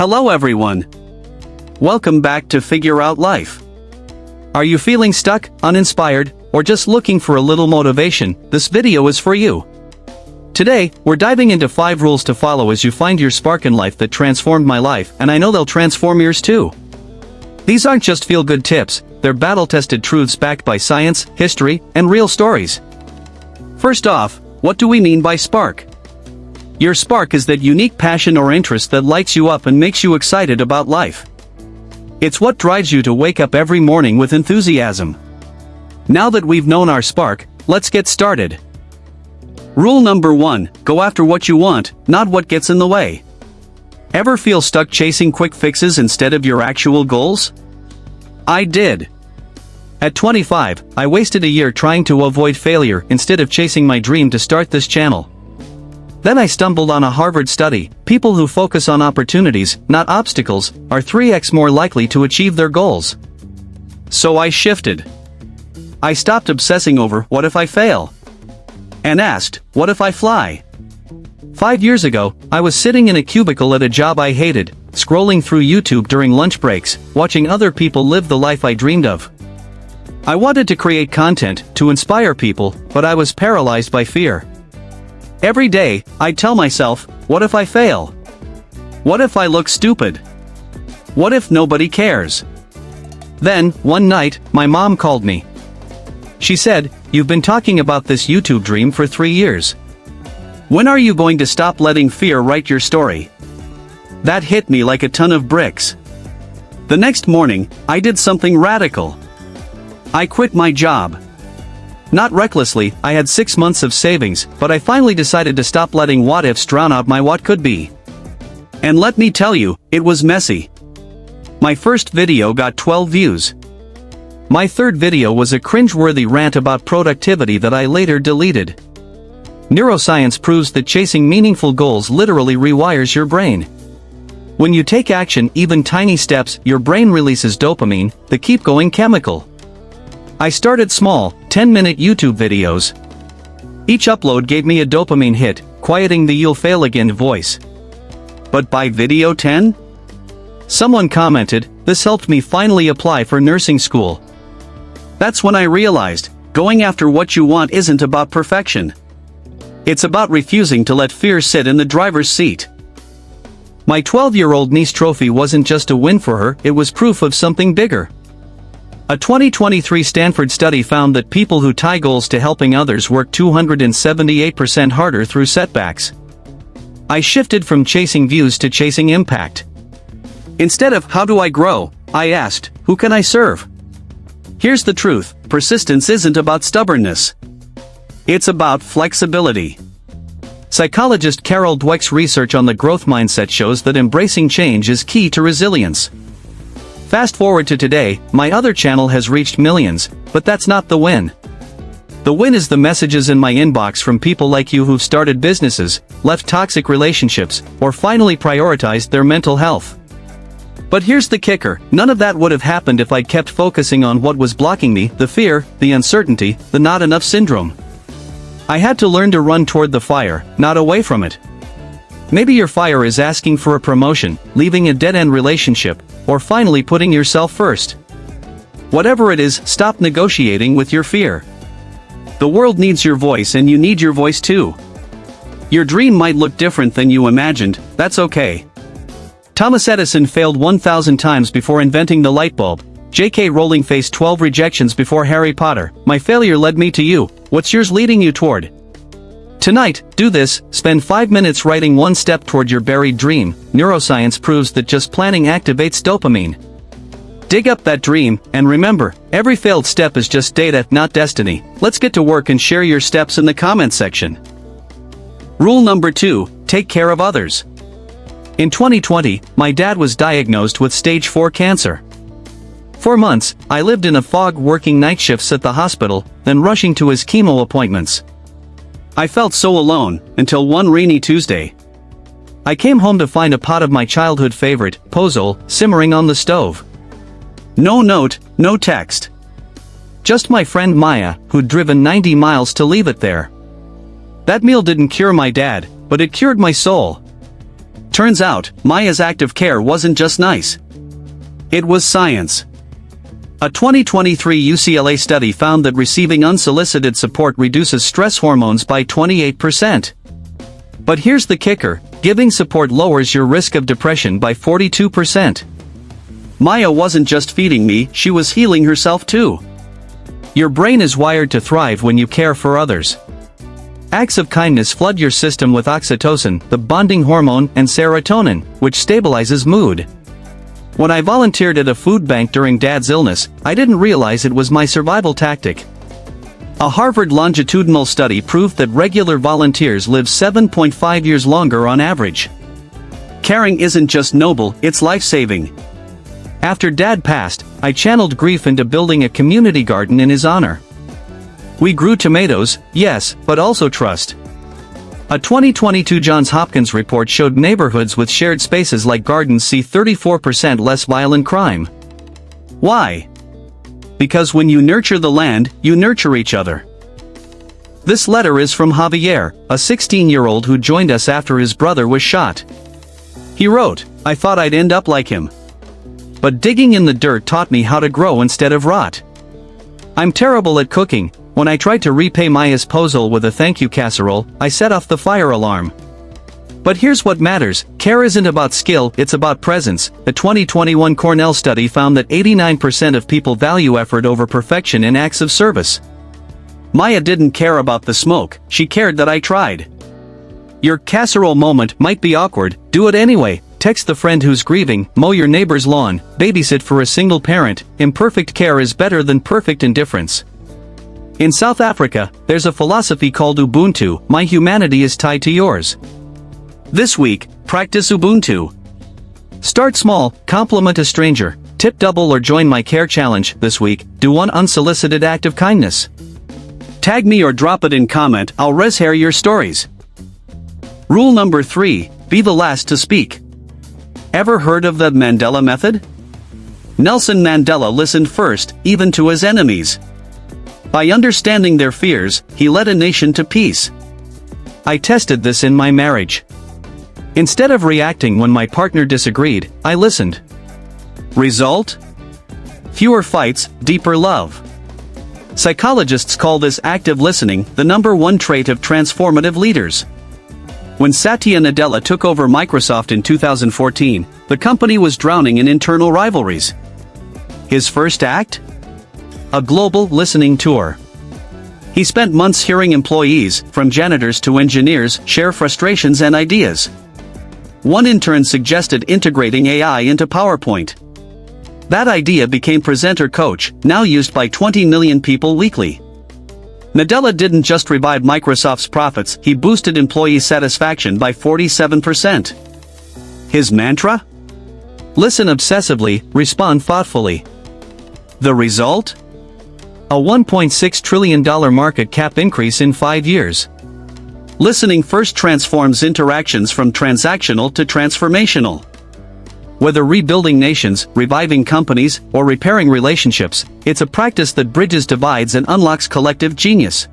Hello everyone. Welcome back to Figure Out Life. Are you feeling stuck, uninspired, or just looking for a little motivation? This video is for you. Today, we're diving into 5 rules to follow as you find your spark in life that transformed my life, and I know they'll transform yours too. These aren't just feel-good tips, they're battle-tested truths backed by science, history, and real stories. First off, what do we mean by spark? Your spark is that unique passion or interest that lights you up and makes you excited about life. It's what drives you to wake up every morning with enthusiasm. Now that we've known our spark, let's get started. Rule number 1, go after what you want, not what gets in the way. Ever feel stuck chasing quick fixes instead of your actual goals? I did. At 25, I wasted a year trying to avoid failure instead of chasing my dream to start this channel. Then I stumbled on a Harvard study: people who focus on opportunities, not obstacles, are 3x more likely to achieve their goals. So I shifted. I stopped obsessing over what if I fail, and asked, what if I fly? 5 years ago, I was sitting in a cubicle at a job I hated, scrolling through YouTube during lunch breaks, watching other people live the life I dreamed of. I wanted to create content to inspire people, but I was paralyzed by fear. Every day, I'd tell myself, what if I fail? What if I look stupid? What if nobody cares? Then, one night, my mom called me. She said, "You've been talking about this YouTube dream for 3 years. When are you going to stop letting fear write your story?" That hit me like a ton of bricks. The next morning, I did something radical. I quit my job. Not recklessly, I had 6 months of savings, but I finally decided to stop letting what-ifs drown out my what could be. And let me tell you, it was messy. My first video got 12 views. My third video was a cringe-worthy rant about productivity that I later deleted. Neuroscience proves that chasing meaningful goals literally rewires your brain. When you take action, even tiny steps, your brain releases dopamine, the keep-going chemical. I started small, 10-minute YouTube videos. Each upload gave me a dopamine hit, quieting the "you'll fail again" voice. But by video 10? Someone commented, "This helped me finally apply for nursing school." That's when I realized, going after what you want isn't about perfection. It's about refusing to let fear sit in the driver's seat. My 12-year-old niece trophy wasn't just a win for her, it was proof of something bigger. A 2023 Stanford study found that people who tie goals to helping others work 278% harder through setbacks. I shifted from chasing views to chasing impact. Instead of "how do I grow?" I asked, "who can I serve?" Here's the truth: persistence isn't about stubbornness. It's about flexibility. Psychologist Carol Dweck's research on the growth mindset shows that embracing change is key to resilience. Fast forward to today, my other channel has reached millions, but that's not the win. The win is the messages in my inbox from people like you who've started businesses, left toxic relationships, or finally prioritized their mental health. But here's the kicker: none of that would have happened if I'd kept focusing on what was blocking me, the fear, the uncertainty, the not enough syndrome. I had to learn to run toward the fire, not away from it. Maybe your fire is asking for a promotion, leaving a dead-end relationship, or finally putting yourself first. Whatever it is, stop negotiating with your fear. The world needs your voice, and you need your voice too. Your dream might look different than you imagined, that's okay. Thomas Edison failed 1,000 times before inventing the light bulb. J.K. Rowling faced 12 rejections before Harry Potter. My failure led me to you. What's yours leading you toward? Tonight, do this: spend 5 minutes writing one step toward your buried dream. Neuroscience proves that just planning activates dopamine. Dig up that dream, and remember, every failed step is just data, not destiny. Let's get to work and share your steps in the comment section. Rule number 2, take care of others. In 2020, my dad was diagnosed with stage 4 cancer. For months, I lived in a fog, working night shifts at the hospital, then rushing to his chemo appointments. I felt so alone, until one rainy Tuesday. I came home to find a pot of my childhood favorite, pozole, simmering on the stove. No note, no text. Just my friend Maya, who'd driven 90 miles to leave it there. That meal didn't cure my dad, but it cured my soul. Turns out, Maya's active care wasn't just nice. It was science. A 2023 UCLA study found that receiving unsolicited support reduces stress hormones by 28%. But here's the kicker, giving support lowers your risk of depression by 42%. Maya wasn't just feeding me, she was healing herself too. Your brain is wired to thrive when you care for others. Acts of kindness flood your system with oxytocin, the bonding hormone, and serotonin, which stabilizes mood. When I volunteered at a food bank during Dad's illness, I didn't realize it was my survival tactic. A Harvard longitudinal study proved that regular volunteers live 7.5 years longer on average. Caring isn't just noble, it's life-saving. After Dad passed, I channeled grief into building a community garden in his honor. We grew tomatoes, yes, but also trust. A 2022 Johns Hopkins report showed neighborhoods with shared spaces like gardens see 34% less violent crime. Why? Because when you nurture the land, you nurture each other. This letter is from Javier, a 16-year-old who joined us after his brother was shot. He wrote, "I thought I'd end up like him. But digging in the dirt taught me how to grow instead of rot. I'm terrible at cooking. When I tried to repay Maya's pozole with a thank you casserole, I set off the fire alarm. But here's what matters, care isn't about skill, it's about presence." A 2021 Cornell study found that 89% of people value effort over perfection in acts of service. Maya didn't care about the smoke, she cared that I tried. Your casserole moment might be awkward, do it anyway. Text the friend who's grieving, mow your neighbor's lawn, babysit for a single parent. Imperfect care is better than perfect indifference. In South Africa, there's a philosophy called Ubuntu, my humanity is tied to yours. This week, practice Ubuntu. Start small, compliment a stranger, tip double or join my care challenge. This week, do one unsolicited act of kindness. Tag me or drop it in comment, I'll reshare your stories. Rule number 3, be the last to speak. Ever heard of the Mandela method? Nelson Mandela listened first, even to his enemies. By understanding their fears, he led a nation to peace. I tested this in my marriage. Instead of reacting when my partner disagreed, I listened. Result? Fewer fights, deeper love. Psychologists call this active listening, the #1 trait of transformative leaders. When Satya Nadella took over Microsoft in 2014, the company was drowning in internal rivalries. His first act? A global listening tour. He spent months hearing employees, from janitors to engineers, share frustrations and ideas. One intern suggested integrating AI into PowerPoint. That idea became Presenter Coach, now used by 20 million people weekly. Nadella didn't just revive Microsoft's profits, he boosted employee satisfaction by 47%. His mantra? Listen obsessively, respond thoughtfully. The result? A $1.6 trillion market cap increase in 5 years. Listening first transforms interactions from transactional to transformational. Whether rebuilding nations, reviving companies, or repairing relationships, it's a practice that bridges divides and unlocks collective genius.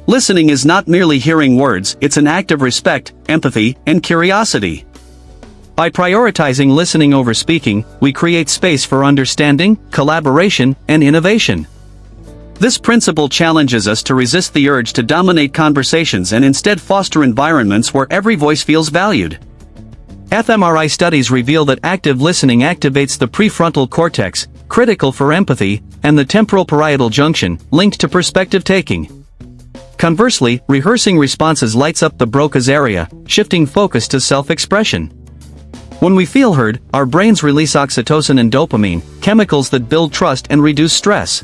Listening is not merely hearing words, it's an act of respect, empathy, and curiosity. By prioritizing listening over speaking, we create space for understanding, collaboration, and innovation. This principle challenges us to resist the urge to dominate conversations and instead foster environments where every voice feels valued. fMRI studies reveal that active listening activates the prefrontal cortex, critical for empathy, and the temporal parietal junction, linked to perspective taking. Conversely, rehearsing responses lights up the Broca's area, shifting focus to self-expression. When we feel heard, our brains release oxytocin and dopamine, chemicals that build trust and reduce stress.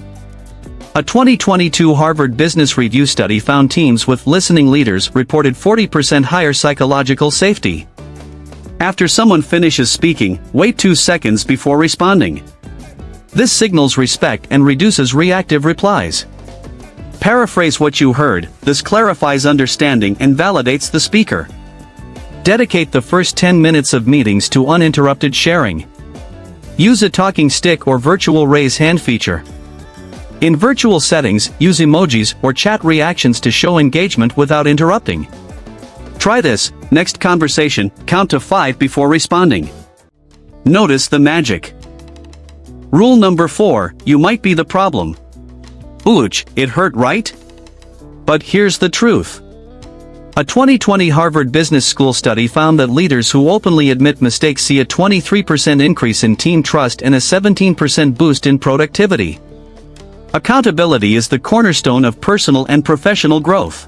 A 2022 Harvard Business Review study found teams with listening leaders reported 40% higher psychological safety. After someone finishes speaking, wait 2 seconds before responding. This signals respect and reduces reactive replies. Paraphrase what you heard, this clarifies understanding and validates the speaker. Dedicate the first 10 minutes of meetings to uninterrupted sharing. Use a talking stick or virtual raise hand feature. In virtual settings, use emojis or chat reactions to show engagement without interrupting. Try this. Next conversation, count to 5 before responding. Notice the magic. Rule number 4, you might be the problem. Ouch, it hurt, right? But here's the truth. A 2020 Harvard Business School study found that leaders who openly admit mistakes see a 23% increase in team trust and a 17% boost in productivity. Accountability is the cornerstone of personal and professional growth.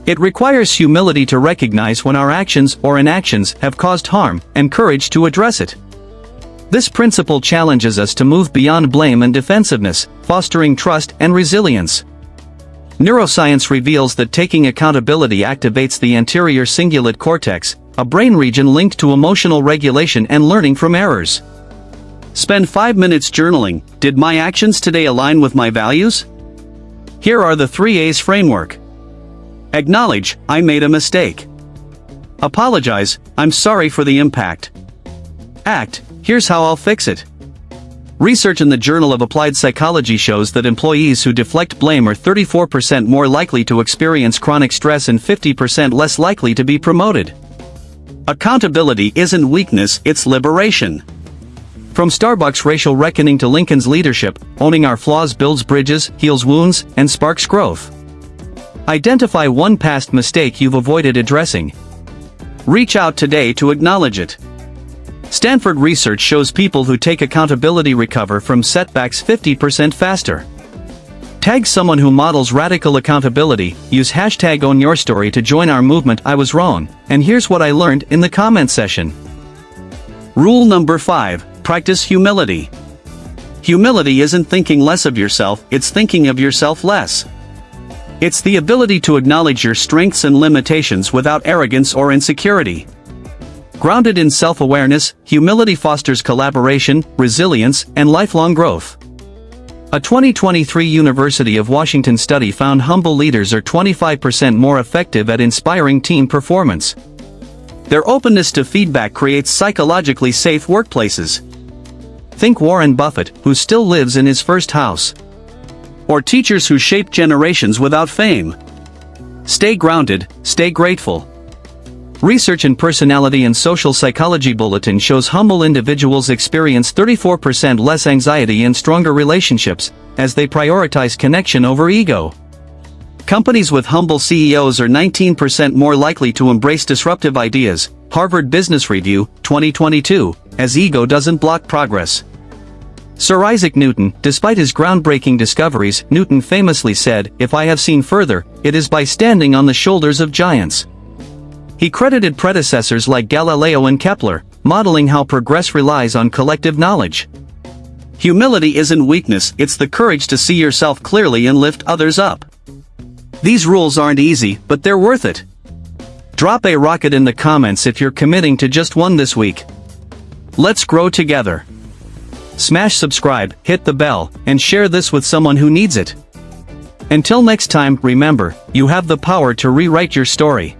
It requires humility to recognize when our actions or inactions have caused harm, and courage to address it. This principle challenges us to move beyond blame and defensiveness, fostering trust and resilience. Neuroscience reveals that taking accountability activates the anterior cingulate cortex, a brain region linked to emotional regulation and learning from errors. Spend 5 minutes journaling. Did my actions today align with my values? Here are the 3 A's framework. Acknowledge, I made a mistake. Apologize, I'm sorry for the impact. Act, here's how I'll fix it. Research in the Journal of Applied Psychology shows that employees who deflect blame are 34% more likely to experience chronic stress and 50% less likely to be promoted. Accountability isn't weakness, it's liberation. From Starbucks' racial reckoning to Lincoln's leadership, owning our flaws builds bridges, heals wounds, and sparks growth. Identify one past mistake you've avoided addressing. Reach out today to acknowledge it. Stanford research shows people who take accountability recover from setbacks 50% faster. Tag someone who models radical accountability. Use #OwnYourStory to join our movement. I was wrong, and here's what I learned in the comment section. Rule number 5, practice humility. Humility isn't thinking less of yourself, it's thinking of yourself less. It's the ability to acknowledge your strengths and limitations without arrogance or insecurity. Grounded in self-awareness, humility fosters collaboration, resilience, and lifelong growth. A 2023 University of Washington study found humble leaders are 25% more effective at inspiring team performance. Their openness to feedback creates psychologically safe workplaces. Think Warren Buffett, who still lives in his first house. Or teachers who shape generations without fame. Stay grounded, stay grateful. Research in Personality and Social Psychology Bulletin shows humble individuals experience 34% less anxiety and stronger relationships, as they prioritize connection over ego. Companies with humble CEOs are 19% more likely to embrace disruptive ideas, Harvard Business Review, 2022, as ego doesn't block progress. Sir Isaac Newton, despite his groundbreaking discoveries, Newton famously said, "If I have seen further, it is by standing on the shoulders of giants." He credited predecessors like Galileo and Kepler, modeling how progress relies on collective knowledge. Humility isn't weakness, it's the courage to see yourself clearly and lift others up. These rules aren't easy, but they're worth it. Drop a rocket in the comments if you're committing to just one this week. Let's grow together. Smash subscribe, hit the bell, and share this with someone who needs it. Until next time, remember, you have the power to rewrite your story.